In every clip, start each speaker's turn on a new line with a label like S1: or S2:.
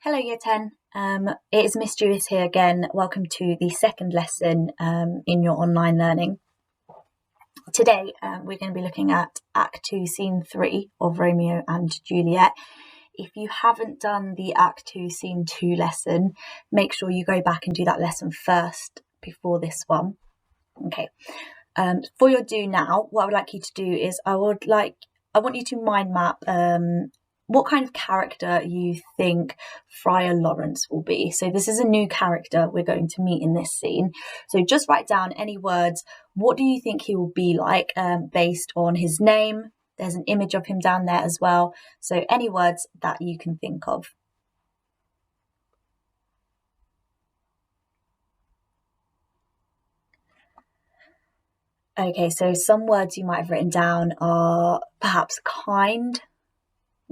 S1: Hello Year 10, it is Miss Juliet here again. Welcome to the second lesson in your online learning. Today we're going to be looking at Act 2, Scene 3 of Romeo and Juliet. If you haven't done the Act 2, Scene 2 lesson, make sure you go back and do that lesson first before this one. Okay. For your do now, what I would like you to do is I want you to mind map what kind of character you think Friar Lawrence will be. So this is a new character we're going to meet in this scene. So just write down any words. What do you think he will be like based on his name? There's an image of him down there as well. So any words that you can think of. Okay, so some words you might have written down are perhaps kind.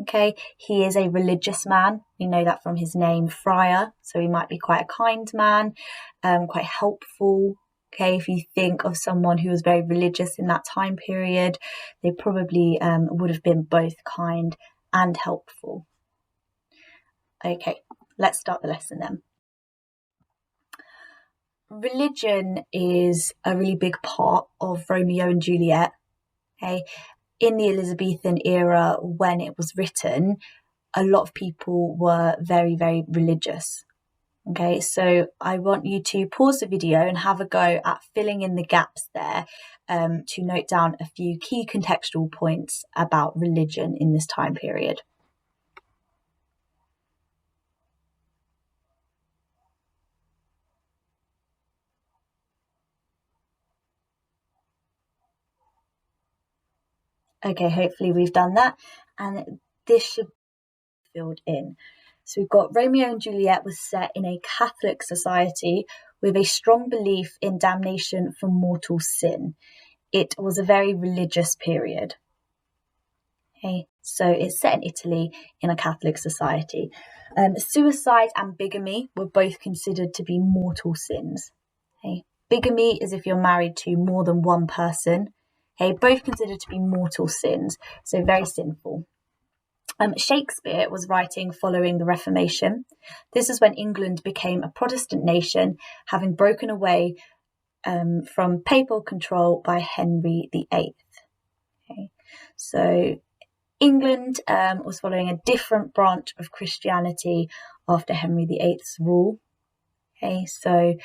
S1: Okay, he is a religious man. We know that from his name, Friar. So he might be quite a kind man, quite helpful. Okay, if you think of someone who was very religious in that time period, they probably would have been both kind and helpful. Okay, let's start the lesson then. Religion is a really big part of Romeo and Juliet. Okay, in the Elizabethan era, when it was written, a lot of people were very, very religious. Okay, so I want you to pause the video and have a go at filling in the gaps there to note down a few key contextual points about religion in this time period. Okay, hopefully we've done that, and this should be filled in. So we've got Romeo and Juliet was set in a Catholic society with a strong belief in damnation for mortal sin. It was a very religious period. Okay, so it's set in Italy in a Catholic society. Suicide and bigamy were both considered to be mortal sins. Okay, bigamy is if you're married to more than one person. Okay, both considered to be mortal sins, so very sinful. Shakespeare was writing following the Reformation. This is when England became a Protestant nation, having broken away from papal control by Henry VIII. Okay, so England was following a different branch of Christianity after Henry VIII's rule. Okay, so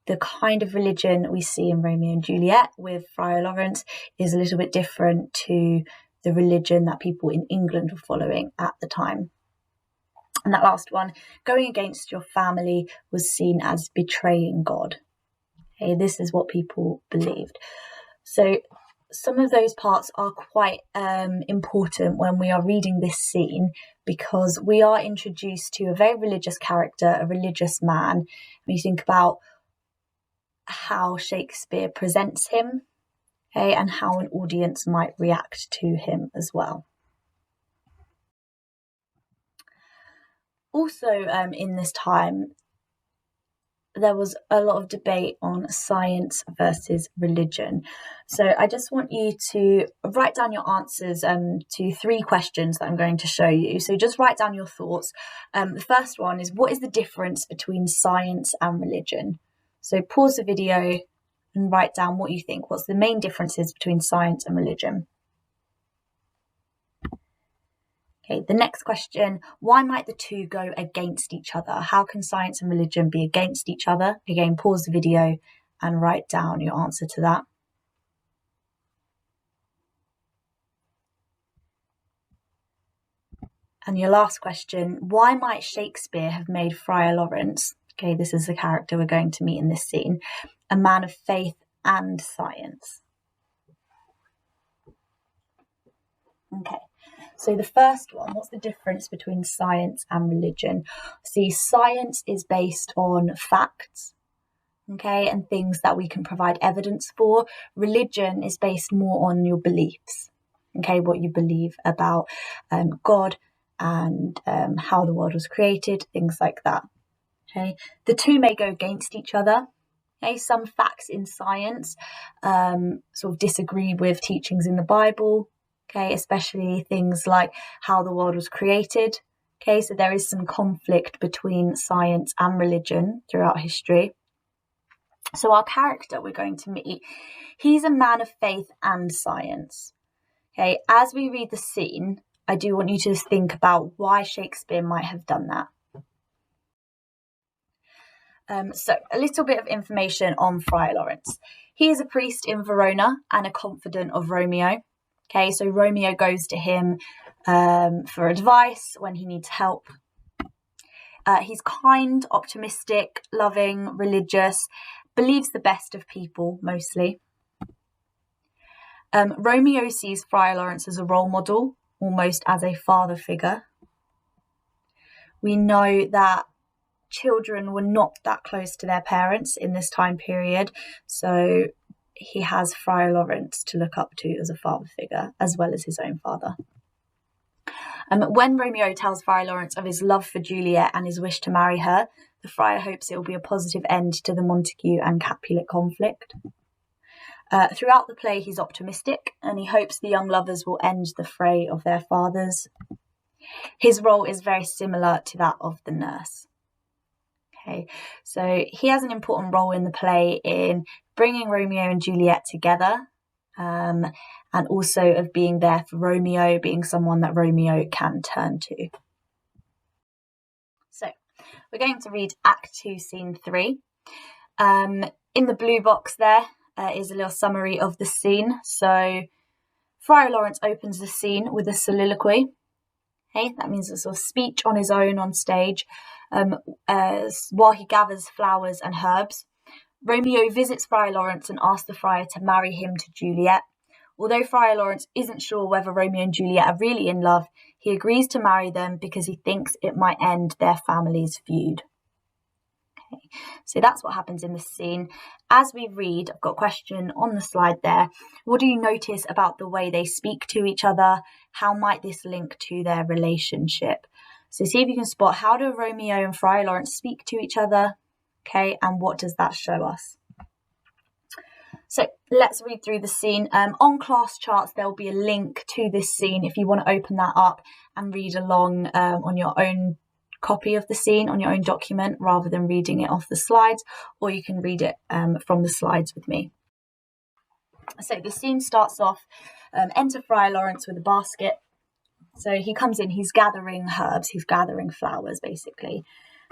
S1: the kind of religion we see in Romeo and Juliet with Friar Lawrence is a little bit different to the religion that people in England were following at the time. And that last one, going against your family was seen as betraying God. Okay, this is what people believed. So some of those parts are quite important when we are reading this scene, because we are introduced to a very religious character, a religious man. When you think about how Shakespeare presents him, okay, and how an audience might react to him as well. Also, in this time, there was a lot of debate on science versus religion. So I just want you to write down your answers to 3 questions that I'm going to show you. So just write down your thoughts. The first one is, what is the difference between science and religion? So pause the video and write down what you think. What's the main differences between science and religion? Okay, the next question, why might the two go against each other? How can science and religion be against each other? Again, pause the video and write down your answer to that. And your last question, why might Shakespeare have made Friar Lawrence, okay, this is the character we're going to meet in this scene, a man of faith and science? Okay. So the first one, what's the difference between science and religion? See, science is based on facts, okay, and things that we can provide evidence for. Religion is based more on your beliefs, okay, what you believe about God and how the world was created, things like that. Okay, the two may go against each other. Okay, some facts in science sort of disagree with teachings in the Bible. Okay, especially things like how the world was created. Okay, so there is some conflict between science and religion throughout history. So our character we're going to meet, he's a man of faith and science. Okay, as we read the scene, I do want you to think about why Shakespeare might have done that. So a little bit of information on Friar Lawrence. He is a priest in Verona and a confidant of Romeo. Okay, so Romeo goes to him for advice when he needs help. He's kind, optimistic, loving, religious, believes the best of people mostly. Romeo sees Friar Lawrence as a role model, almost as a father figure. We know that children were not that close to their parents in this time period, so he has Friar Lawrence to look up to as a father figure, as well as his own father. When Romeo tells Friar Lawrence of his love for Juliet and his wish to marry her, the friar hopes it will be a positive end to the Montague and Capulet conflict. Throughout the play, he's optimistic and he hopes the young lovers will end the fray of their fathers. His role is very similar to that of the nurse. Okay, so he has an important role in the play in bringing Romeo and Juliet together, and also of being there for Romeo, being someone that Romeo can turn to. So we're going to read Act 2, Scene 3. In the blue box there is a little summary of the scene. So Friar Lawrence opens the scene with a soliloquy. Okay, that means a sort of speech on his own on stage while he gathers flowers and herbs. Romeo visits Friar Lawrence and asks the friar to marry him to Juliet. Although Friar Lawrence isn't sure whether Romeo and Juliet are really in love, he agrees to marry them because he thinks it might end their family's feud. Okay, so that's what happens in this scene. As we read, I've got a question on the slide there. What do you notice about the way they speak to each other? How might this link to their relationship? So see if you can spot, how do Romeo and Friar Lawrence speak to each other? Okay, and what does that show us? So let's read through the scene. On class charts, there will be a link to this scene if you want to open that up and read along on your own copy of the scene, on your own document, rather than reading it off the slides, or you can read it from the slides with me. So the scene starts off, enter Friar Lawrence with a basket. So he comes in, he's gathering herbs, he's gathering flowers basically.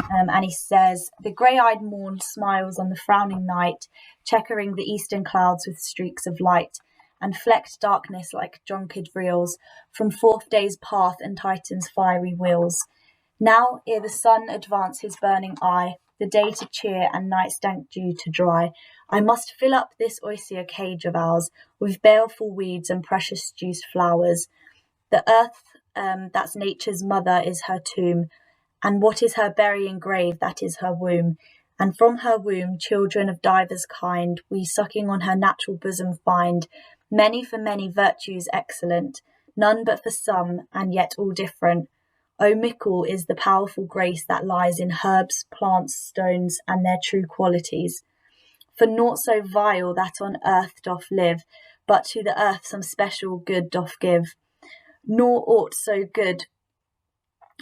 S1: And he says, the grey-eyed morn smiles on the frowning night, checkering the eastern clouds with streaks of light, and flecked darkness like drunkard reels from fourth day's path and Titan's fiery wheels. Now, ere the sun advance his burning eye, the day to cheer and night's dank dew to dry, I must fill up this osier cage of ours with baleful weeds and precious juiced flowers. The earth, that's nature's mother, is her tomb, and what is her burying grave, that is her womb. And from her womb, children of divers kind, we sucking on her natural bosom find, many for many virtues excellent, none but for some, and yet all different. O mickle is the powerful grace that lies in herbs, plants, stones, and their true qualities. For naught so vile that on earth doth live, but to the earth some special good doth give. Nor aught so good,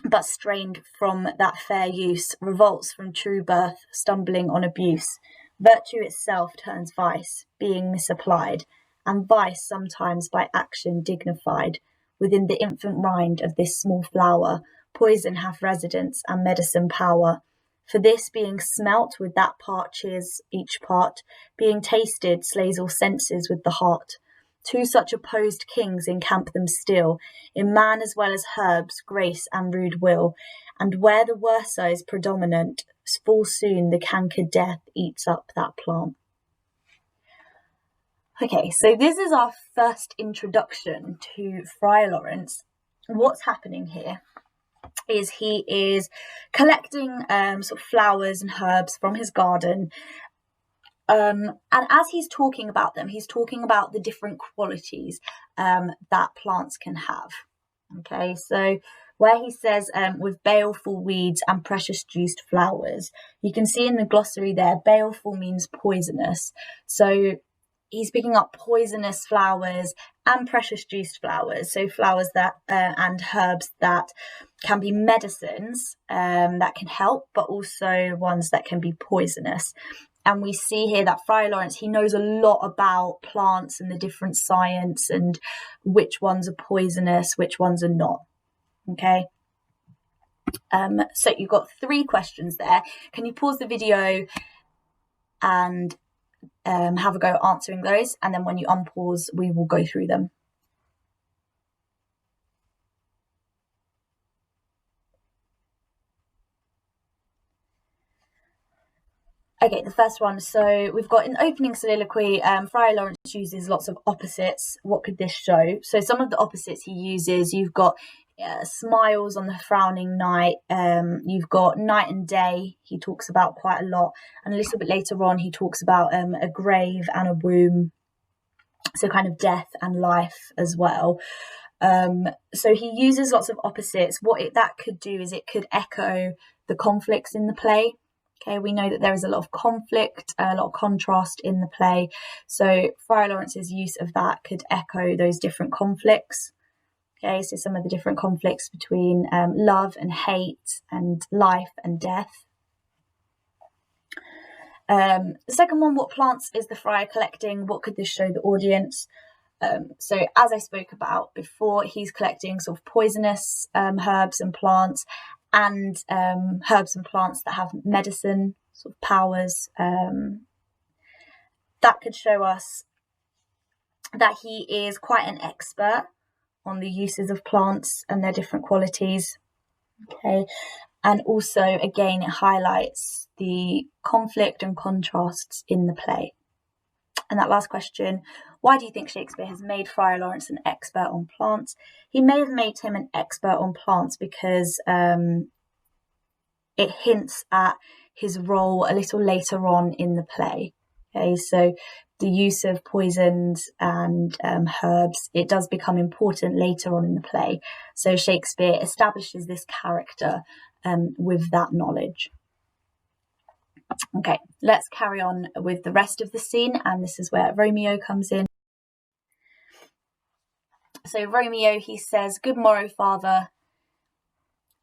S1: but strained from that fair use, revolts from true birth, stumbling on abuse. Virtue itself turns vice, being misapplied, and vice sometimes by action dignified. Within the infant rind of this small flower, poison hath residence and medicine power. For this being smelt with that part cheers each part, being tasted slays all senses with the heart. Two such opposed kings encamp them still, in man as well as herbs, grace and rude will, and where the worser is predominant, full soon the cankered death eats up that plant. Okay, so this is our first introduction to Friar Lawrence. What's happening here is he is collecting sort of flowers and herbs from his garden. And as he's talking about them, he's talking about the different qualities that plants can have. Okay, so where he says with baleful weeds and precious juiced flowers, you can see in the glossary there, baleful means poisonous. So he's picking up poisonous flowers and precious juiced flowers, so flowers that and herbs that can be medicines that can help, but also ones that can be poisonous. And we see here that Friar Lawrence, he knows a lot about plants and the different science and which ones are poisonous, which ones are not. Okay. So you've got 3 questions there. Can you pause the video and have a go answering those? And then when you unpause, we will go through them. Okay, the first one. So we've got in the opening soliloquy, Friar Lawrence uses lots of opposites. What could this show? So some of the opposites he uses, you've got smiles on the frowning night. You've got night and day, he talks about quite a lot. And a little bit later on, he talks about a grave and a womb. So kind of death and life as well. So he uses lots of opposites. What that could do is it could echo the conflicts in the play. Okay, we know that there is a lot of conflict, a lot of contrast in the play. So Friar Lawrence's use of that could echo those different conflicts. Okay, so some of the different conflicts between love and hate and life and death. The second one, what plants is the friar collecting? What could this show the audience? So as I spoke about before, he's collecting sort of poisonous herbs and plants, and herbs and plants that have medicine sort of powers. That could show us that he is quite an expert on the uses of plants and their different qualities. Okay, and also again it highlights the conflict and contrasts in the play. And that last question, why do you think Shakespeare has made Friar Lawrence an expert on plants? He may have made him an expert on plants because it hints at his role a little later on in the play. Okay, so the use of poisons and herbs, it does become important later on in the play. So Shakespeare establishes this character with that knowledge. Okay, let's carry on with the rest of the scene, and this is where Romeo comes in. So Romeo, he says, "Good morrow, father."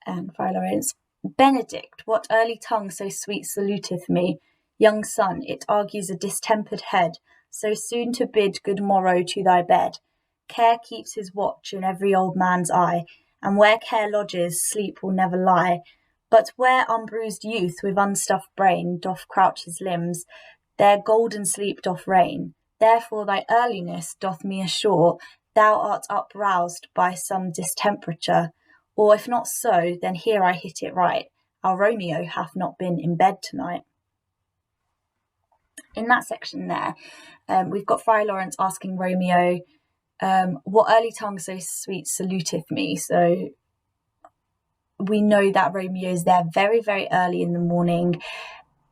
S1: And Friar Lawrence, "Benedict, what early tongue so sweet saluteth me? Young son, it argues a distempered head, so soon to bid good morrow to thy bed. Care keeps his watch in every old man's eye, and where care lodges, sleep will never lie. But where unbruised youth with unstuffed brain doth crouch his limbs, there golden sleep doth reign. Therefore thy earliness doth me assure thou art uproused by some distemperature. Or if not so, then here I hit it right. Our Romeo hath not been in bed tonight." In that section there, we've got Friar Lawrence asking Romeo, what early tongue so sweet saluteth me? So we know that Romeo is there very, very early in the morning,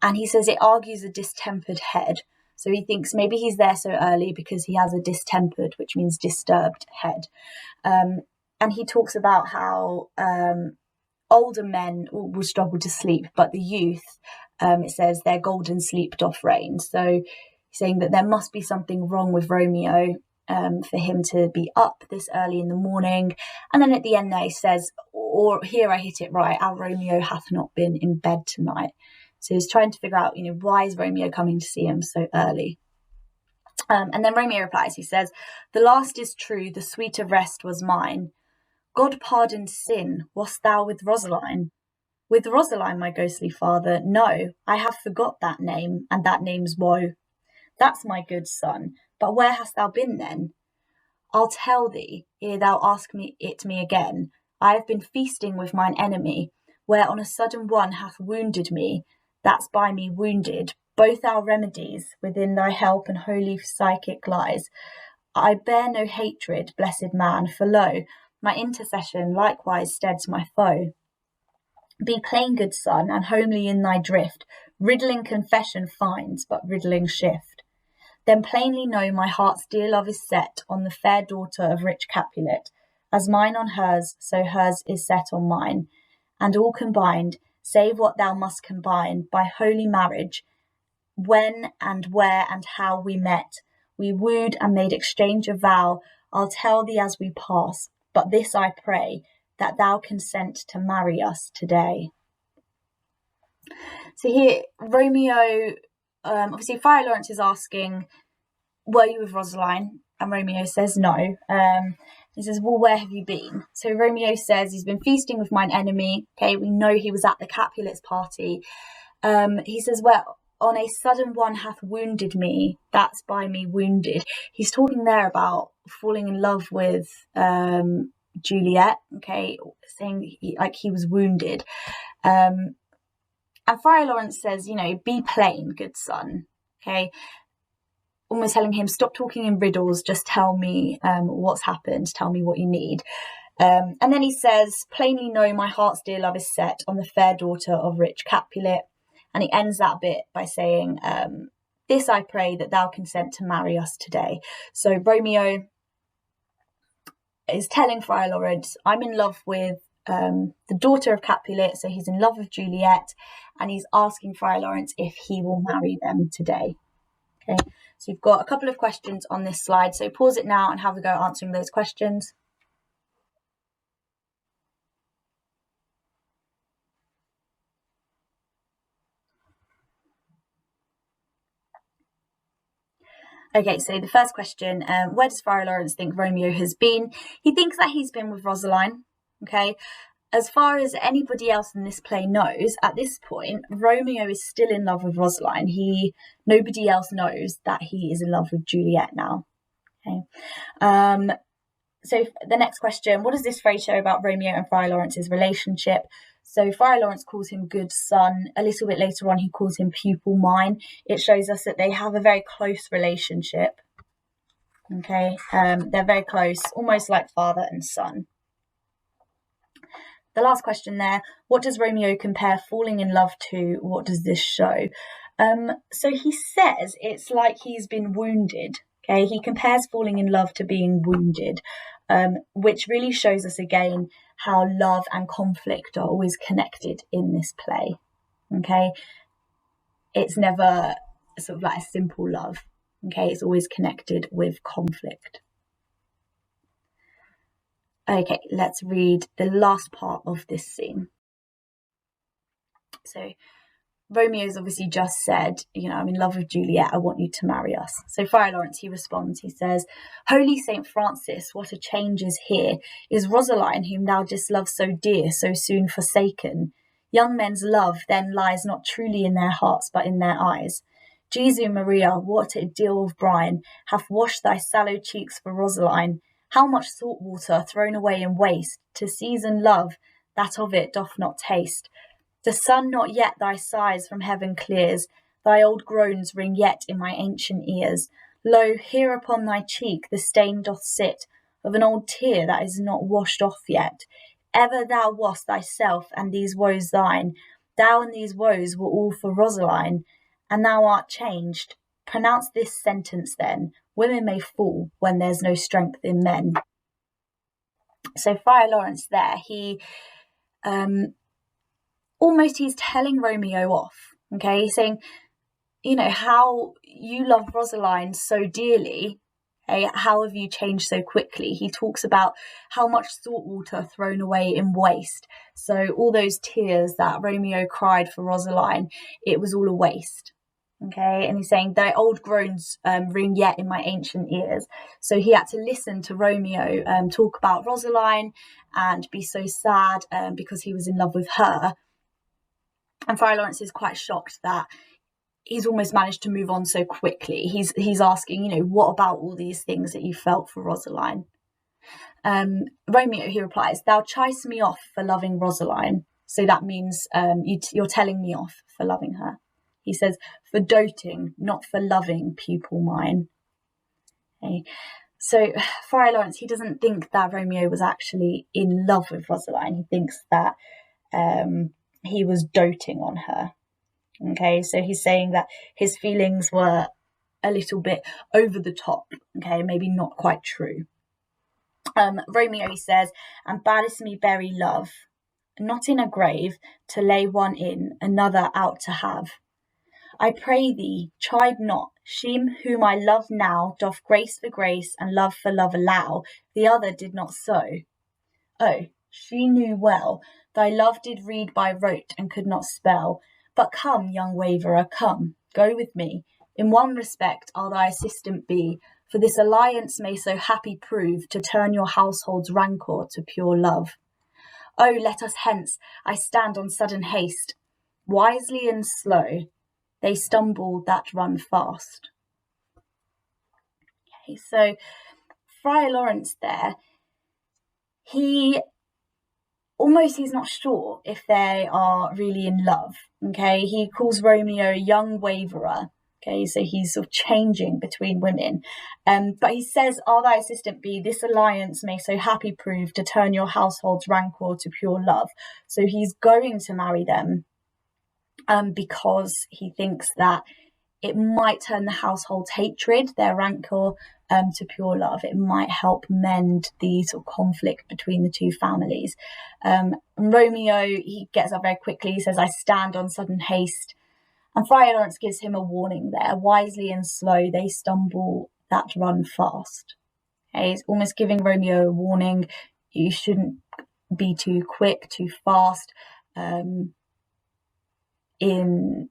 S1: and he says it argues a distempered head. So he thinks maybe he's there so early because he has a distempered, which means disturbed head. And he talks about how older men will struggle to sleep, but the youth, it says their golden sleep doth reign. So he's saying that there must be something wrong with Romeo for him to be up this early in the morning. And then at the end there he says, or here I hit it right, our Romeo hath not been in bed tonight. So he's trying to figure out, why is Romeo coming to see him so early? And then Romeo replies, he says, "The last is true, the sweet of rest was mine. God pardoned sin, wast thou with Rosaline?" "With Rosaline, my ghostly father, no, I have forgot that name, and that name's woe." "That's my good son, but where hast thou been then?" "I'll tell thee, ere thou ask me again. I have been feasting with mine enemy, where on a sudden one hath wounded me, that's by me wounded. Both our remedies within thy help and holy psychic lies. I bear no hatred, blessed man, for lo, my intercession likewise steads my foe. Be plain, good son, and homely in thy drift. Riddling confession finds, but riddling shift. Then plainly know my heart's dear love is set on the fair daughter of rich Capulet. As mine on hers, so hers is set on mine. And all combined, save what thou must combine, by holy marriage, when and where and how we met, We wooed and made exchange of vow. I'll tell thee as we pass, but this I pray, that thou consent to marry us today. So here, Romeo, obviously Friar Lawrence is asking, were you with Rosaline? And Romeo says no. He says, well, where have you been? So Romeo says he's been feasting with mine enemy. Okay, we know he was at the Capulets party. He says, well, on a sudden one hath wounded me, that's by me wounded. He's talking there about falling in love with Juliet, okay, saying he was wounded. And Friar Lawrence says, be plain, good son, okay, almost telling him, stop talking in riddles, just tell me what's happened, tell me what you need. And then he says, plainly know my heart's dear love is set on the fair daughter of rich Capulet. And he ends that bit by saying, this I pray that thou consent to marry us today. So Romeo is telling Friar Lawrence, I'm in love with the daughter of Capulet, so he's in love with Juliet, and he's asking Friar Lawrence if he will marry them today. Okay, so you've got a couple of questions on this slide, so pause it now and have a go answering those questions. Okay, so the first question, where does Friar Lawrence think Romeo has been? He thinks that he's been with Rosaline, okay? As far as anybody else in this play knows, at this point, Romeo is still in love with Rosaline. Nobody else knows that he is in love with Juliet now, okay? So the next question, what does this phrase show about Romeo and Friar Lawrence's relationship? So Friar Lawrence calls him good son. A little bit later on, he calls him pupil mine. It shows us that they have a very close relationship. Okay, they're very close, almost like father and son. The last question there, what does Romeo compare falling in love to? What does this show? So he says it's like he's been wounded. Okay, he compares falling in love to being wounded, which really shows us again how love and conflict are always connected in this play. Okay, it's never sort of like a simple love. Okay, it's always connected with conflict. Okay, let's read the last part of this scene. So Romeo's obviously just said, I'm in love with Juliet, I want you to marry us. So Friar Lawrence, he responds, he says, Holy Saint Francis, what a change is here. Is Rosaline, whom thou didst love so dear, so soon forsaken? Young men's love then lies not truly in their hearts, but in their eyes. Jesu Maria, what a deal of brine hath washed thy sallow cheeks for Rosaline. How much salt water thrown away in waste, to season love, that of it doth not taste. The sun not yet thy sighs from heaven clears, thy old groans ring yet in my ancient ears. Lo, here upon thy cheek the stain doth sit, of an old tear that is not washed off yet. Ever thou wast thyself, and these woes thine. Thou and these woes were all for Rosaline, and thou art changed. Pronounce this sentence then, women may fall when there's no strength in men. So Friar Lawrence there, he he's telling Romeo off, okay? He's saying, how you love Rosaline so dearly, okay? How have you changed so quickly? He talks about how much salt water thrown away in waste. So all those tears that Romeo cried for Rosaline, it was all a waste, okay? And he's saying, thy old groans ring yet in my ancient ears. So he had to listen to Romeo talk about Rosaline and be so sad because he was in love with her. And Friar Lawrence is quite shocked that he's almost managed to move on so quickly. He's asking, what about all these things that you felt for Rosaline? Romeo, he replies, thou chidest me off for loving Rosaline. So that means you're telling me off for loving her. He says, for doting, not for loving, pupil mine. Okay. So Friar Lawrence, he doesn't think that Romeo was actually in love with Rosaline. He thinks that he was doting on her. Okay, so he's saying that his feelings were a little bit over the top. Okay, maybe not quite true. Romeo, he says, and baddest me bury love, not in a grave to lay one in, another out to have. I pray thee, chide not. She whom I love now doth grace for grace and love for love allow. The other did not so. Oh, she knew well. Thy love did read by rote and could not spell. But come, young waverer, come, go with me. In one respect I'll thy assistant be, for this alliance may so happy prove to turn your household's rancour to pure love. Oh, let us hence, I stand on sudden haste. Wisely and slow, they stumble that run fast. Okay, so Friar Lawrence there, he's not sure if they are really in love. Okay, he calls Romeo a young waverer. Okay, so he's sort of changing between women. But he says, "Are thy assistant be, this alliance may so happy prove to turn your household's rancour to pure love." So he's going to marry them because he thinks that it might turn the household's hatred, their rancour, to pure love. It might help mend the sort of conflict between the two families. Romeo, he gets up very quickly. He says, "I stand on sudden haste." And Friar Lawrence gives him a warning there. Wisely and slow, they stumble that run fast. Okay, he's almost giving Romeo a warning. You shouldn't be too quick, too fast in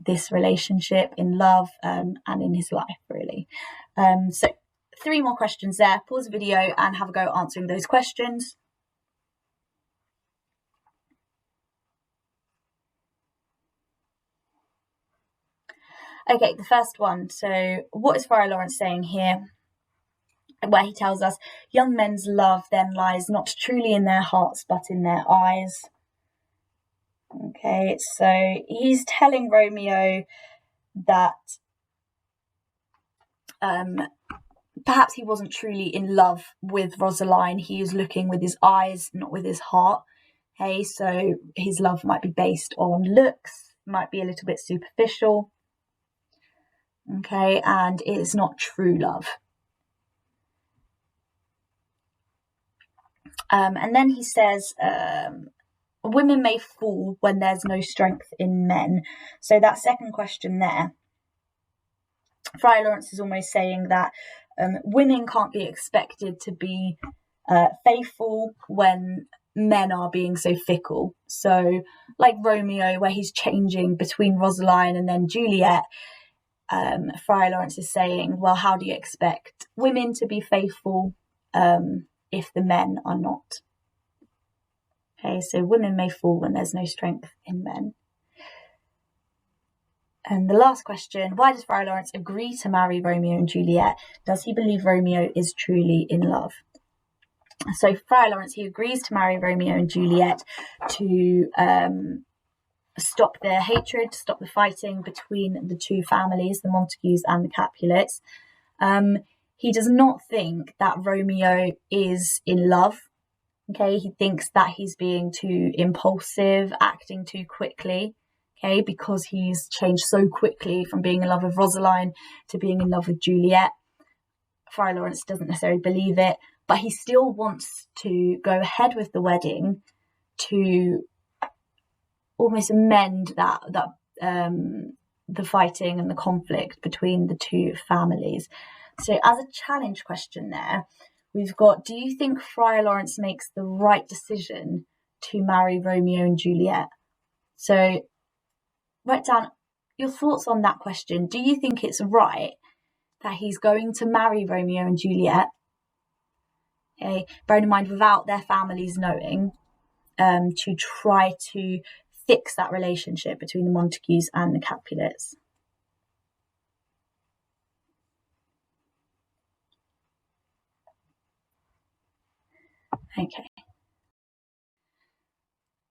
S1: this relationship, in love, and in his life, really. So 3 more questions there. Pause the video and have a go answering those questions. Okay, the first one. So what is Friar Lawrence saying here? Where he tells us, young men's love then lies not truly in their hearts, but in their eyes. Okay, so he's telling Romeo that perhaps he wasn't truly in love with Rosaline. He is looking with his eyes, not with his heart. Okay, so his love might be based on looks, might be a little bit superficial. Okay, and it's not true love. And then he says, women may fall when there's no strength in men. So that second question there, Friar Lawrence is almost saying that women can't be expected to be faithful when men are being so fickle. So like Romeo, where he's changing between Rosaline and then Juliet, Friar Lawrence is saying, well, how do you expect women to be faithful if the men are not? Okay, so women may fall when there's no strength in men. And the last question, why does Friar Lawrence agree to marry Romeo and Juliet? Does he believe Romeo is truly in love? So Friar Lawrence, he agrees to marry Romeo and Juliet to stop their hatred, stop the fighting between the two families, the Montagues and the Capulets. He does not think that Romeo is in love. Okay, he thinks that he's being too impulsive, acting too quickly. Okay, because he's changed so quickly from being in love with Rosaline to being in love with Juliet. Friar Lawrence doesn't necessarily believe it, but he still wants to go ahead with the wedding to almost amend that the fighting and the conflict between the two families. So as a challenge question there, we've got, do you think Friar Lawrence makes the right decision to marry Romeo and Juliet? So write down your thoughts on that question. Do you think it's right that he's going to marry Romeo and Juliet? Okay, bearing in mind without their families knowing, to try to fix that relationship between the Montagues and the Capulets.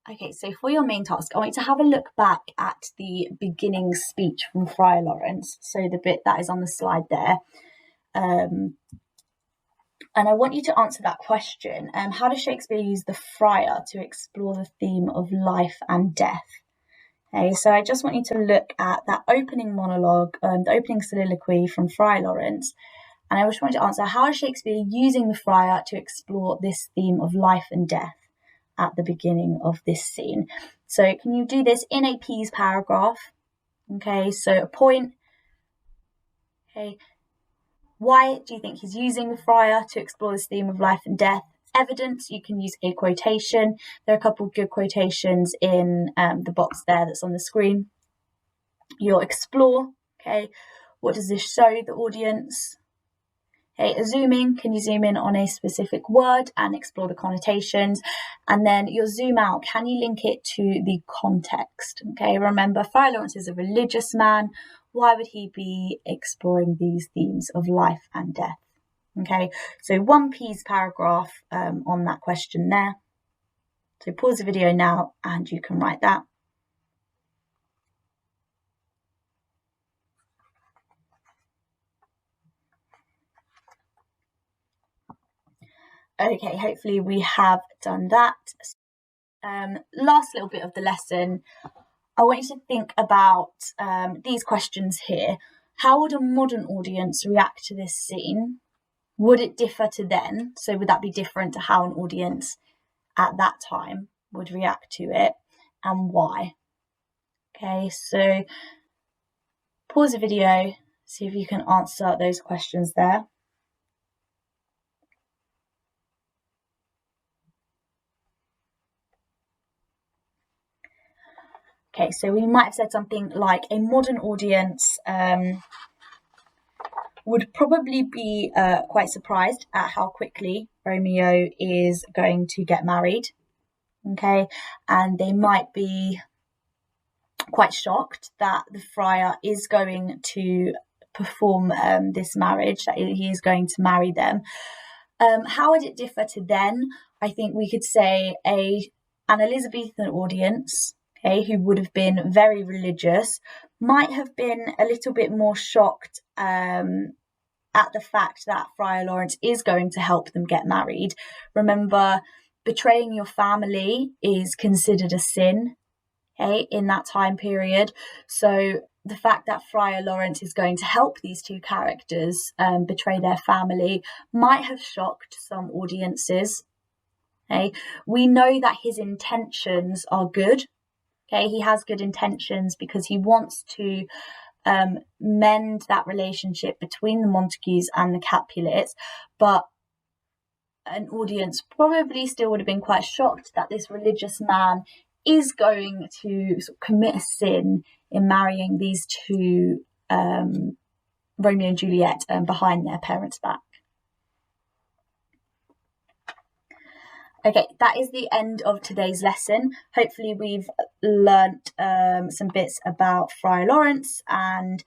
S1: Okay, so for your main task, I want you to have a look back at the beginning speech from Friar Lawrence, so the bit that is on the slide there. And I want you to answer that question. How does Shakespeare use the friar to explore the theme of life and death? Okay, so I just want you to look at that opening monologue, the opening soliloquy from Friar Lawrence, and I just want you to answer, how is Shakespeare using the friar to explore this theme of life and death at the beginning of this scene? So can you do this in a P's paragraph? Okay, so a point. Okay, why do you think he's using the friar to explore this theme of life and death? Evidence, you can use a quotation. There are a couple of good quotations in the box there that's on the screen. You'll explore. Okay, what does this show the audience? Okay, zooming, can you zoom in on a specific word and explore the connotations? And then you'll zoom out, can you link it to the context? Okay, remember, Friar Lawrence is a religious man. Why would he be exploring these themes of life and death? Okay, so one piece paragraph on that question there. So pause the video now and you can write that. Okay, hopefully we have done that. Last little bit of the lesson, I want you to think about these questions here. How would a modern audience react to this scene? Would it differ to then? So would that be different to how an audience at that time would react to it, and why? Okay, so pause the video, see if you can answer those questions there. Okay, so we might have said something like a modern audience would probably be quite surprised at how quickly Romeo is going to get married. Okay, and they might be quite shocked that the friar is going to perform this marriage, that he is going to marry them. How would it differ to then? I think we could say an Elizabethan audience, okay, who would have been very religious, might have been a little bit more shocked at the fact that Friar Lawrence is going to help them get married. Remember, betraying your family is considered a sin, okay, in that time period. So the fact that Friar Lawrence is going to help these two characters betray their family might have shocked some audiences. Okay, we know that his intentions are good. Okay, he has good intentions because he wants to mend that relationship between the Montagues and the Capulets, but an audience probably still would have been quite shocked that this religious man is going to sort of commit a sin in marrying these two, Romeo and Juliet, behind their parents' back. Okay, that is the end of today's lesson. Hopefully we've learnt some bits about Friar Lawrence, and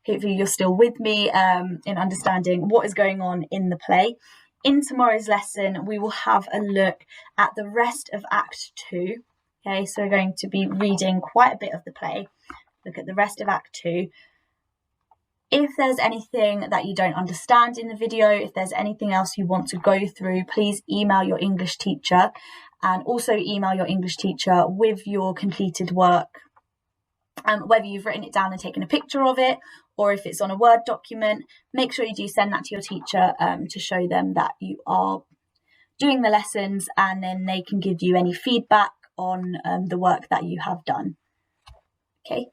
S1: hopefully you're still with me in understanding what is going on in the play. In tomorrow's lesson, we will have a look at the rest of Act 2. Okay, so we're going to be reading quite a bit of the play. Look at the rest of Act 2. If there's anything that you don't understand in the video, if there's anything else you want to go through, please email your English teacher, and also email your English teacher with your completed work. Whether you've written it down and taken a picture of it, or if it's on a Word document, make sure you do send that to your teacher to show them that you are doing the lessons, and then they can give you any feedback on the work that you have done. Okay.